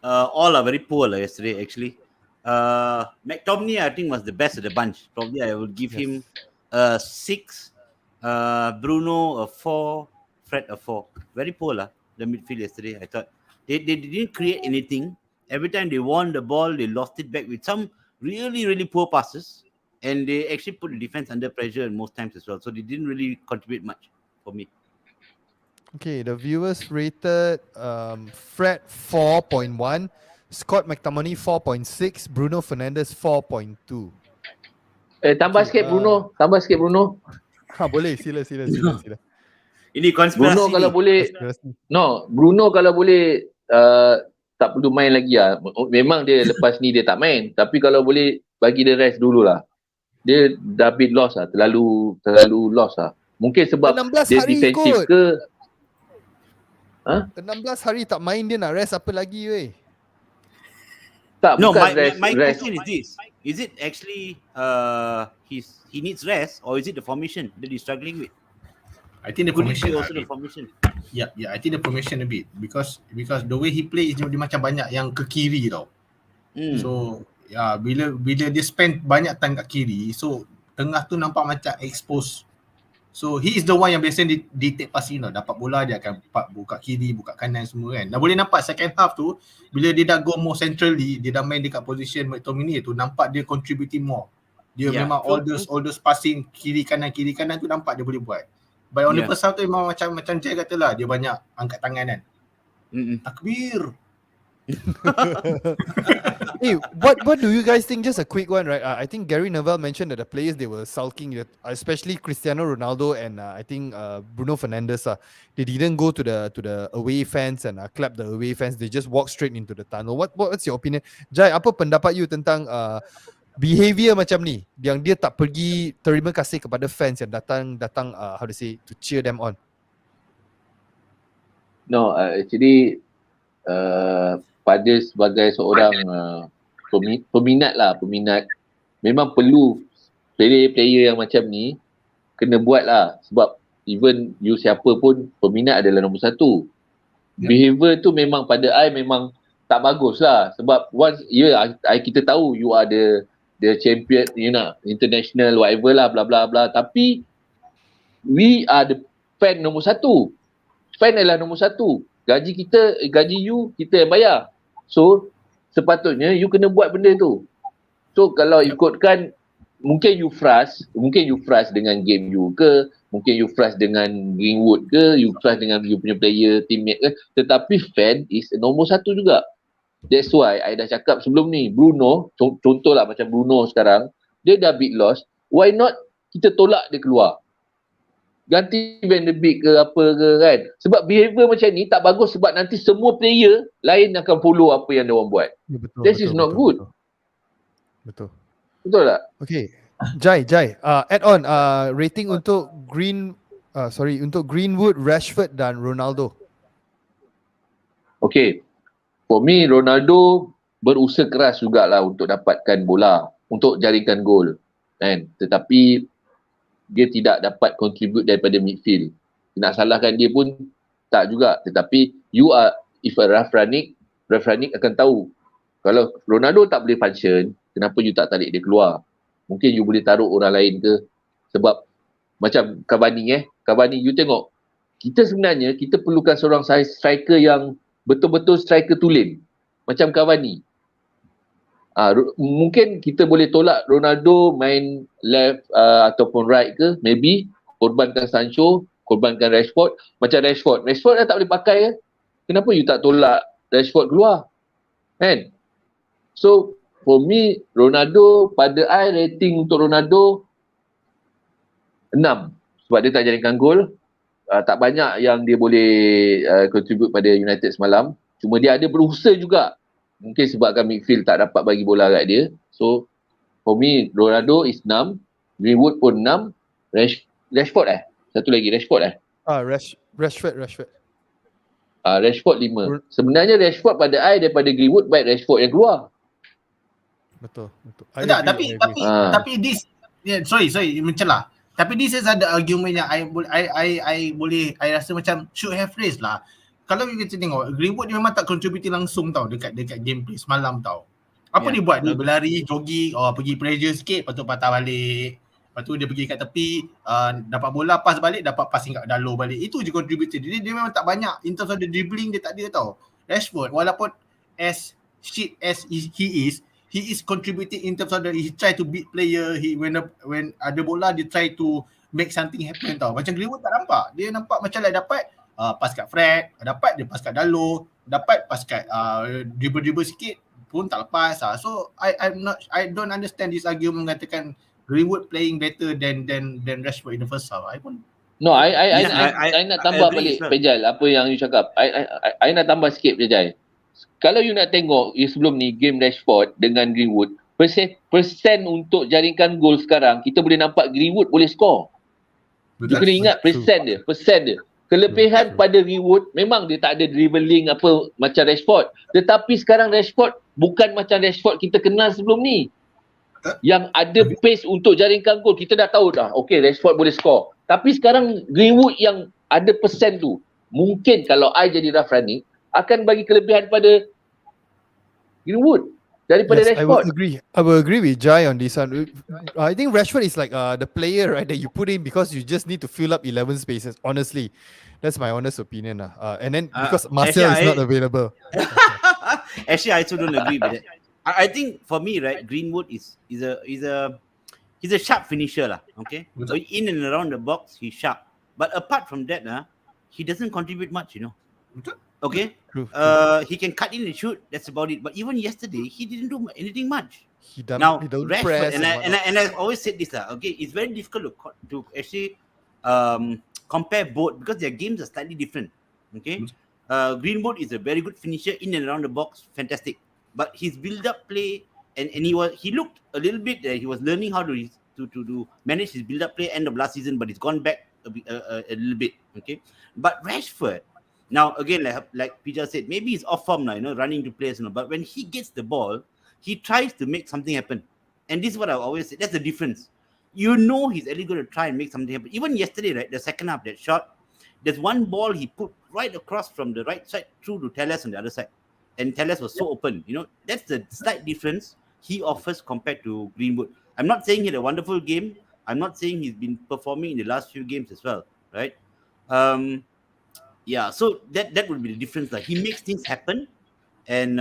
S2: All are very poor yesterday actually. McTominay I think was the best of the bunch. Probably I will give him a 6, Bruno a 4, Fred a 4. Very poor the midfield yesterday. I thought they didn't create anything. Every time they won the ball, they lost it back with some really, really poor passes. And they actually put the defense under pressure most times as well. So they didn't really contribute much for me.
S1: Okay, the viewers rated Fred 4.1, Scott McTominay 4.6, Bruno Fernandes 4.2.
S4: Tambah sikit Bruno.
S1: Boleh, sila.
S2: Ini konspirasi.
S4: Bruno kalau boleh. Bruno kalau boleh tak perlu main lagi lah. Memang dia lepas ni dia tak main. Tapi kalau boleh bagi dia rest dululah. Dia dah bit loss lah. Terlalu loss lah. Mungkin sebab dia defensif ke.
S1: 16 hari tak main dia nak rest apa lagi weh?
S4: Tak,
S2: no,
S4: bukan
S2: my
S4: rest.
S2: question is this. Is it actually he needs rest or is it the formation that he's struggling with?
S3: I think the
S2: Could it
S3: formation
S2: be also the formation?
S3: Yeah, I think the formation a bit because the way he plays dia macam banyak yang ke kiri tau. So bila dia spend banyak time kat kiri, so tengah tu nampak macam expose. So he is the one yang biasanya di take passing tau. Dapat bola dia akan buka kiri, buka kanan semua kan. Dah boleh nampak second half tu bila dia dah go more centrally, dia dah main dekat position McTominay tu, nampak dia contributing more. Dia memang all those passing kiri kanan tu nampak dia boleh buat. But on the first half tu memang macam Jai kata lah, dia banyak angkat tangan kan. Takbir.
S1: Hey, what do you guys think? Just a quick one, right? I think Gary Neville mentioned that the players they were sulking, especially Cristiano Ronaldo and I think Bruno Fernandes. They didn't go to the away fans and clap the away fans. They just walked straight into the tunnel. What's your opinion, Jai? Apa pendapat you tentang behavior macam ni, yang dia tak pergi terima kasih kepada fans yang datang how to say, to cheer them on?
S4: No, actually pada sebagai seorang peminat memang perlu player yang macam ni kena buat lah, sebab even you siapa pun peminat adalah nombor satu. Behavior tu memang pada I memang tak bagus lah, sebab once kita tahu you are the champion, you know, international whatever lah, bla bla bla, tapi we are the fan nombor satu. Fan adalah nombor satu. Gaji you kita yang bayar. So sepatutnya you kena buat benda tu. So kalau ikutkan, mungkin you frust dengan game you ke, mungkin you frust dengan Greenwood ke, you frust dengan you punya player, teammate ke, tetapi fan is nombor satu juga. That's why I dah cakap sebelum ni, Bruno, contohlah macam Bruno sekarang, dia dah big loss, why not kita tolak dia keluar? Ganti Van de Beek ke apa ke kan? Sebab behavior macam ni tak bagus, sebab nanti semua player lain akan follow apa yang dia orang buat.
S1: Ya, betul,
S4: This is not good.
S1: Betul
S4: tak?
S1: Okay, Jai, add on rating untuk Greenwood, Rashford dan Ronaldo.
S4: Okay, For me, Ronaldo berusaha keras jugalah untuk dapatkan bola, untuk jaringkan gol. Kan? Tetapi dia tidak dapat contribute daripada midfield. Nak salahkan dia pun tak juga. Tetapi if a Ralf Rangnick akan tahu kalau Ronaldo tak boleh function, kenapa you tak tarik dia keluar? Mungkin you boleh taruh orang lain ke? Sebab macam Cavani you tengok, kita sebenarnya kita perlukan seorang striker yang betul-betul striker tulen. Macam Cavani. Mungkin kita boleh tolak Ronaldo main left ataupun right ke, maybe korbankan Sancho, korbankan Rashford. Macam Rashford dah tak boleh pakai ke, kenapa you tak tolak Rashford keluar, kan? So for me, Ronaldo, pada I rating untuk Ronaldo 6 sebab dia tak jaringkan gol. Tak banyak yang dia boleh contribute pada United semalam, cuma dia ada berusaha juga. Mungkin sebabkan midfield tak dapat bagi bola kat dia. So, for me, Ronaldo is 6. Greenwood pun 6. Rashford Satu lagi, Rashford
S1: Rashford.
S4: Rashford 5. Sebenarnya Rashford pada I daripada Greenwood, baik Rashford yang keluar.
S1: Betul.
S3: Tapi this, sorry mencelah. Tapi this is ada argument yang I rasa macam should have raised lah. Kalau kita tengok, Greenwood dia memang tak contribute langsung tau dekat gameplay semalam tau. Apa dia buat? Dia berlari, jogging, pergi pressure sikit, lepas tu patah balik. Lepas tu dia pergi kat tepi, dapat bola, pass balik, dapat passing kat Dalo balik. Itu je contributor. Dia memang tak banyak. In terms of the dribbling, dia tak ada tau. Rashford, walaupun as shit as he is contributing in terms of he try to beat player. When ada bola, dia try to make something happen tau. Macam Greenwood tak nampak. Dia nampak macam dapat pass kat Fred, dapat dia pass kat Dalo, dapat pass kat dribble sikit pun tak lepas. So I don't understand this argument mengatakan Greenwood playing better than Rashford in the first half. I nak tambah balik Pejal apa yang you cakap. I nak tambah sikit Pejal. Kalau you nak tengok sebelum ni game Rashford dengan Greenwood, persen untuk jaringkan gol sekarang, kita boleh nampak Greenwood boleh score. You kena ingat persen dia. Kelebihan pada Greenwood, memang dia tak ada dribbling apa macam Rashford. Tetapi sekarang Rashford bukan macam Rashford kita kenal sebelum ni. Yang ada pace untuk jaringkan gol. Kita dah tahu dah, okay, Rashford boleh score. Tapi sekarang Greenwood yang ada persen tu. Mungkin kalau I jadi Ralf Rangnick, akan bagi kelebihan pada Greenwood daripada Rashford.
S1: I will agree with Jai on this one. I think Rashford is like the player, right, that you put in because you just need to fill up 11 spaces. Honestly, that's my honest opinion. And then because Marcel is not available.
S2: Actually, I also don't agree with that. I think for me, right, Greenwood is a sharp finisher lah. Okay, so in and around the box, he's sharp. But apart from that, he doesn't contribute much. Okay,
S1: True.
S2: He can cut in and shoot. That's about it. But even yesterday, he didn't do anything much.
S1: He don't
S2: Rashford,
S1: press.
S2: And I always said this okay, it's very difficult to actually compare both because their games are slightly different. Okay, Greenwood is a very good finisher in and around the box, fantastic. But his build-up play and he looked a little bit. He was learning how to manage his build-up play end of last season, but he's gone back a little bit. Okay, but Rashford. Now again, like Pija said, maybe he's off form now, running to players. But when he gets the ball, he tries to make something happen. And this is what I always say. That's the difference. He's only going to try and make something happen. Even yesterday, right, the second half, that shot, there's one ball he put right across from the right side through to Telles on the other side. And Telles was so open. That's the slight difference he offers compared to Greenwood. I'm not saying he had a wonderful game. I'm not saying he's been performing in the last few games as well, right? Yeah, so that would be the difference. Like he makes things happen, and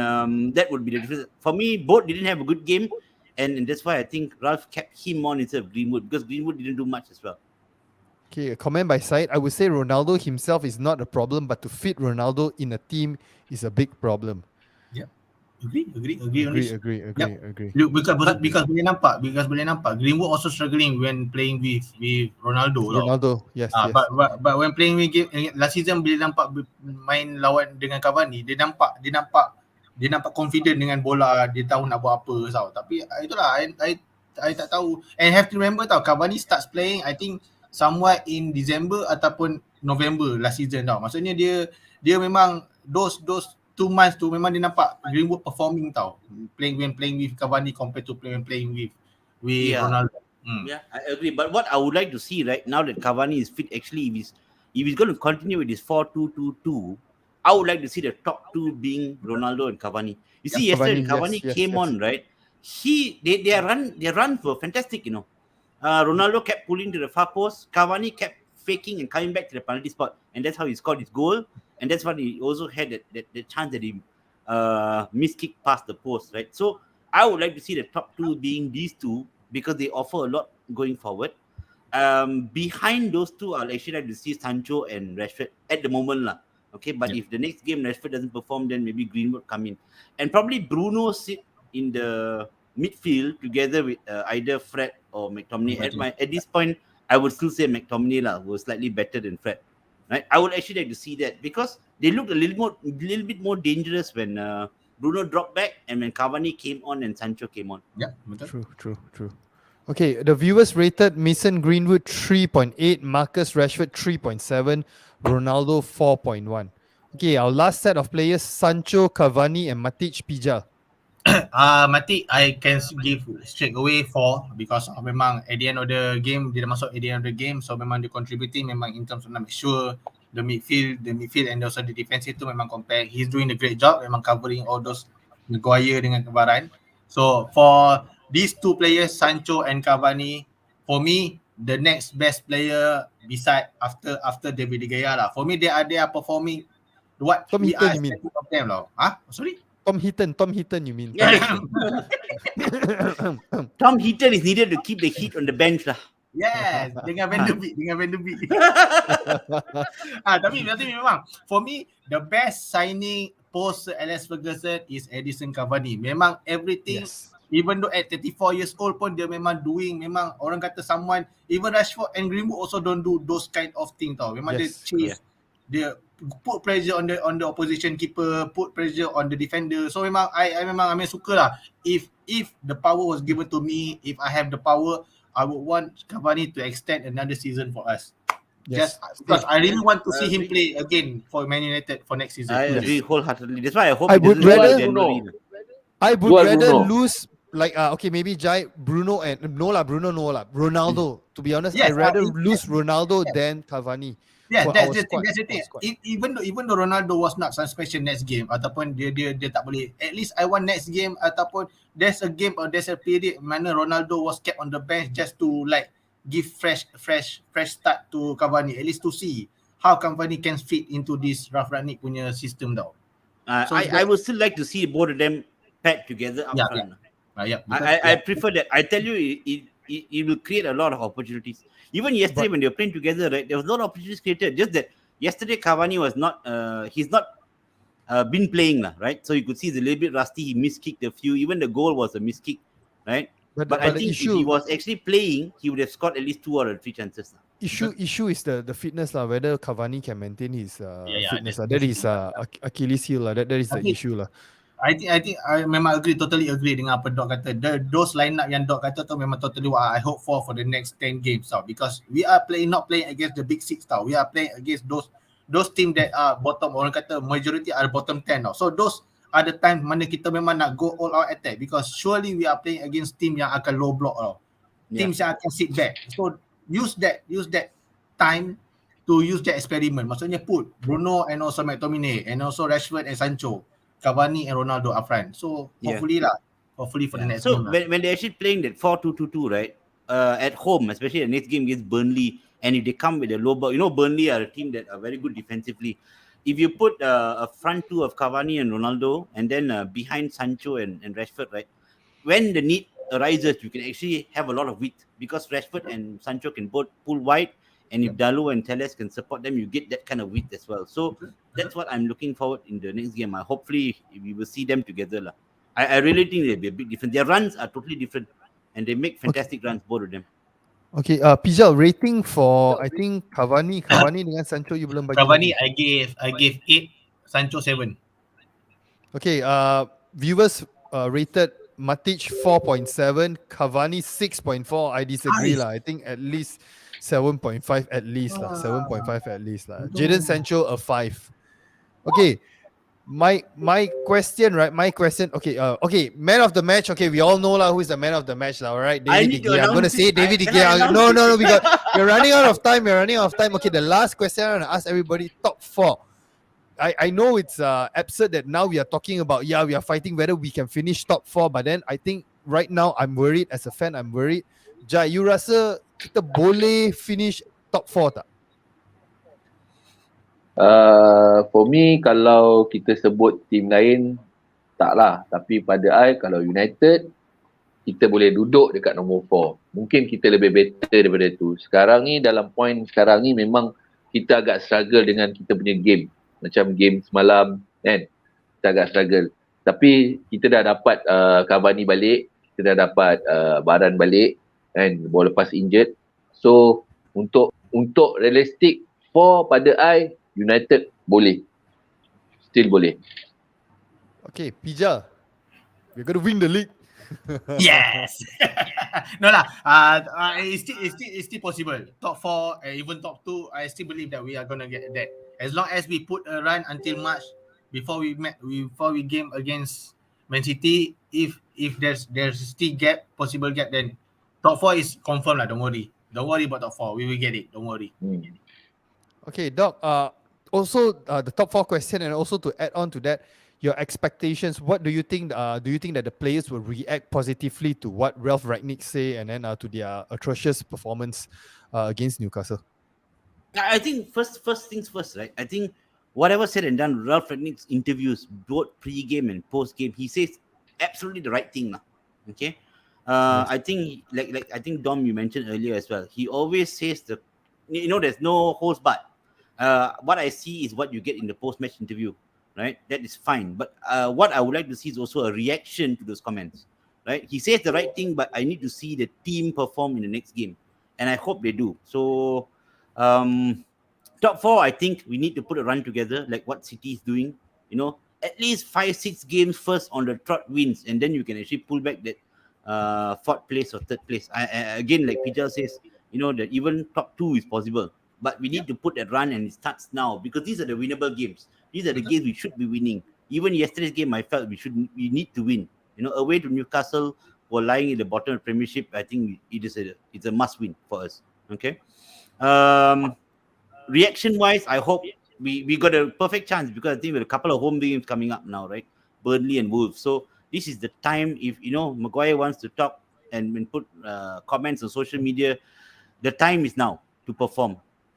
S2: that would be the difference. For me, both didn't have a good game, and that's why I think Ralph kept him on instead of Greenwood because Greenwood didn't do much as well.
S1: Okay, a comment by side. I would say Ronaldo himself is not a problem, but to fit Ronaldo in a team is a big problem.
S3: Yeah, agree.
S1: Agree.
S3: Because boleh nampak Greenwood also struggling when playing with Ronaldo.
S1: Yes.
S3: But when playing with last season bila nampak main lawan dengan Cavani, dia nampak confident dengan bola, dia tahu nak buat apa tau. Tapi itulah I tak tahu. And have to remember tau, Cavani starts playing I think somewhat in December ataupun November last season tau. Maksudnya dia memang those 2 months tu memang dia nampak Greenwood performing tau. Playing with Cavani compared to playing with
S2: Yeah.
S3: Ronaldo.
S2: Yeah, I agree. But what I would like to see right now that Cavani is fit, actually, if he's going to continue with his 4-2-2-2, I would like to see the top two being Ronaldo and Cavani. You see, yesterday
S1: Cavani,
S2: Cavani
S1: yes,
S2: came
S1: yes.
S2: on, right? Their runs were fantastic, you know. Ronaldo kept pulling to the far post. Cavani kept faking and coming back to the penalty spot, and that's how he scored his goal. And that's why he also had that chance that he missed kick past the post, right? So I would like to see the top two being these two because they offer a lot going forward. Behind those two, I'll actually like to see Sancho and Rashford at the moment, lah. Okay, but if the next game Rashford doesn't perform, then maybe Greenwood come in, and probably Bruno sit in the midfield together with either Fred or McTominay. At this point, I would still say McTominay lah was slightly better than Fred. Right, I would actually like to see that because they looked a little bit more dangerous when Bruno dropped back and when Cavani came on and Sancho came on.
S3: Yeah, betul.
S1: True. Okay, the viewers rated Mason Greenwood 3.8, Marcus Rashford 3.7, Ronaldo 4.1. Okay, our last set of players, Sancho, Cavani and Matic Pijal.
S3: Matic, I can give straight away 4 because memang at the end of the game, dia dah masuk at the end of the game, so memang dia contributing memang in terms of nak make sure the midfield and also the defensive tu memang compare. He's doing a great job, memang covering all those Maguire dengan Varane. So for these two players, Sancho and Cavani, for me, the next best player beside after David De Gea lah. For me, they are performing what
S1: Tom
S3: we
S1: Heaton,
S3: are
S1: you mean?
S3: expecting of them lah. Huh? Sorry?
S1: Tom Heaton, you mean?
S2: Tom Heaton is needed to keep the heat on the bench lah.
S3: Yes, dengan Van de Beek. Tapi memang for me the best signing post Alex Ferguson is Edison Cavani. Memang everything, even though at 34 years old pun dia memang doing, memang orang kata someone, even Rashford and Greenwood also don't do those kind of thing tau. Memang dia chase, dia put pressure on the opposition keeper, put pressure on the defender. So memang I suka lah. If the power was given to me, if I have the power, I would want Cavani to extend another season for us. Just because I really want to see him play again for Man United for next season.
S2: I agree wholeheartedly. That's why I hope
S1: I would rather
S4: Bruno.
S1: lose like okay, maybe Jai, Bruno and Ronaldo. To be honest, I'd rather lose Ronaldo than Cavani.
S3: Yeah, that's the thing. Even though Ronaldo was not suspension next game ataupun dia tak boleh, at least I want next game ataupun there's a game or there's a period mana Ronaldo was kept on the bench just to like give fresh start to Cavani, at least to see how Cavani can fit into this Ralf Rangnick punya system tau.
S2: I would still like to see both of them paired together up front. I prefer that. I tell you, it will create a lot of opportunities. Even yesterday when they were playing together, right, there was a lot of opportunities created. Just that yesterday Cavani was not, he's not been playing, right? So you could see he's a little bit rusty. He miskicked a few. Even the goal was a miskick, right? But I think if he was actually playing, he would have scored at least 2 out of 3 chances.
S1: Issue is the fitness lah. Whether Cavani can maintain his fitness lah. That is Achilles heel lah. That is the issue lah.
S3: I think I memang totally agree dengan apa Doc kata. Those lineup yang Doc kata tu memang totally what I hope for the next 10 games tau. Because we are not playing against the big 6 tau. We are playing against those team that are bottom, orang kata majority are bottom 10 tau. So those are the time mana kita memang nak go all out attack because surely we are playing against team yang akan low block tau. Teams yang akan sit back. So use that time to use that experiment. Maksudnya put Bruno and also McTominay and also Rashford and Sancho, Cavani and Ronaldo up front. So hopefully for the next game. So
S2: when they're actually playing that 4-2-2-2, right? At home, especially the next game against Burnley, and if they come with a low block, Burnley are a team that are very good defensively. If you put a front two of Cavani and Ronaldo, and then behind Sancho and Rashford, right? When the need arises, you can actually have a lot of width because Rashford and Sancho can both pull wide. And if Dalot and Telles can support them, you get that kind of width as well. So that's what I'm looking forward in the next game. Hopefully, we will see them together. I really think they'll be a big difference. Their runs are totally different. And they make fantastic runs, both of them.
S1: Okay, Pijal, rating for, I think, Cavani dengan Sancho, you belum bagi.
S3: Cavani, I gave 8, Sancho 7.
S1: Okay, viewers rated Matic 4.7, Cavani 6.4. I disagree lah. I think at least 7.5 at least lah. 7.5 at least lah. Jadon Sancho a 5. Okay. my question, right? My question. Okay, man of the match. Okay, we all know lah who is the man of the match, lah. All right,
S2: I
S1: David
S2: need
S1: De
S2: to
S1: Gea. I'm gonna
S2: announce
S1: say
S2: it.
S1: David De
S2: Can I
S1: Gea.
S2: announce
S1: No,
S2: it?
S1: no, no. We're running out of time. We're running out of time. Okay, the last question I want to ask everybody: top 4. I know it's absurd that now we are talking about we are fighting whether we can finish top 4, but then I think right now I'm worried as a fan. I'm worried. Jai, you rasa kita boleh finish top 4 tak?
S4: For me, kalau kita sebut tim lain, taklah. Tapi pada I, kalau United, kita boleh duduk dekat nombor 4. Mungkin kita lebih better daripada tu. Sekarang ni, dalam point sekarang ni, memang kita agak struggle dengan kita punya game. Macam game semalam, kan? Kita agak struggle. Tapi kita dah dapat Cavani balik. Kita dah dapat Baran balik. Kan? Baru lepas injured. So, untuk realistic 4 pada I, United boleh. Still boleh.
S1: Okay, Pija, we're gonna win the league.
S3: Yes. No lah. It's still possible. Top 4, even top 2. I still believe that we are gonna get that. As long as we put a run until March before we game against Man City. If there's still possible gap, then top 4 is confirmed lah. Don't worry about top 4. We will get it. Don't worry.
S1: Okay, Doc. Also, the top 4 question, and also to add on to that, your expectations. What do you think? Do you think that the players will react positively to what Ralph Rangnick say, and then to their atrocious performance against Newcastle?
S2: I think first things first, right? I think whatever said and done, Ralph Rangnick's interviews, both pre-game and post-game, he says absolutely the right thing, lah. Okay.
S1: Yes.
S2: I think like I think Dom, you mentioned earlier as well. He always says there's no holds barred. What I see is what you get in the post-match interview, right? That is fine. But what I would like to see is also a reaction to those comments, right? He says the right thing, but I need to see the team perform in the next game, and I hope they do. So, top 4, I think we need to put a run together, like what City is doing. At least 5-6 games first on the trot wins, and then you can actually pull back that 4th place or 3rd place. Again, like Pijal says, that even top 2 is possible. But we need to put that run, and it starts now, because these are the winnable games. These are the games we should be winning. Even yesterday's game, I felt we need to win. Away to Newcastle, who are lying in the bottom of the Premiership, I think it's a must win for us. Okay. Reaction-wise, I hope we got a perfect chance, because I think we have a couple of home games coming up now, right? Burnley and Wolves. So this is the time, if Maguire wants to talk and put comments on social media, the time is now to perform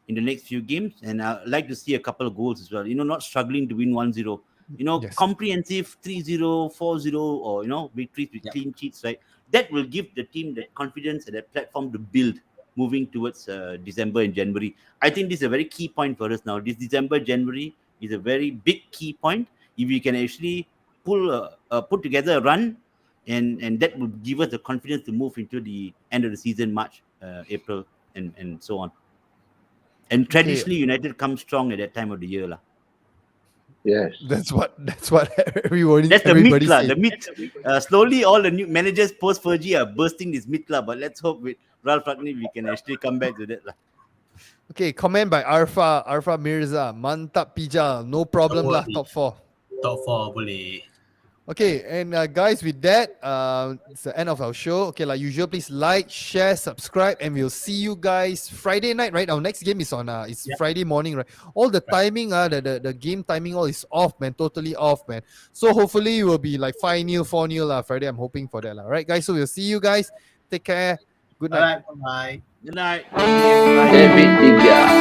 S2: in the next few games, and I'd like to see a couple of goals as well. Not struggling to win 1-0.
S1: Yes.
S2: Comprehensive 3-0, 4-0, or victories with clean sheets, right? That will give the team that confidence and that platform to build moving towards December and January. I think this is a very key point for us now. This December, January is a very big key point. If we can actually put together a run, and that will give us the confidence to move into the end of the season, March, April, and so on. And traditionally, United comes strong at that time of the year, lah.
S4: Yes.
S1: That's what everybody.
S2: That's the
S1: everybody
S2: myth, lah.
S1: say.
S2: The myth. Slowly, all the new managers post Fergie are bursting this myth, lah. But let's hope with Ralph Rangnick we can actually come back to that, lah.
S1: Okay, comment by Arfa Mirza. Mantap Pijal. No problem lah. Top 4.
S3: Top 4 boleh.
S1: Okay, and guys, with that, it's the end of our show. Okay, like usual, please like, share, subscribe, and we'll see you guys Friday night, right? Our next game is on Friday morning, right? All the timing, the game timing, all is off, man. Totally off, man. So hopefully it will be like 5-0, 4-0 Friday. I'm hoping for that, lah. Right, guys? So we'll see you guys. Take care. Good night.
S3: Alright, bye.
S2: Good night.
S4: David De Gea.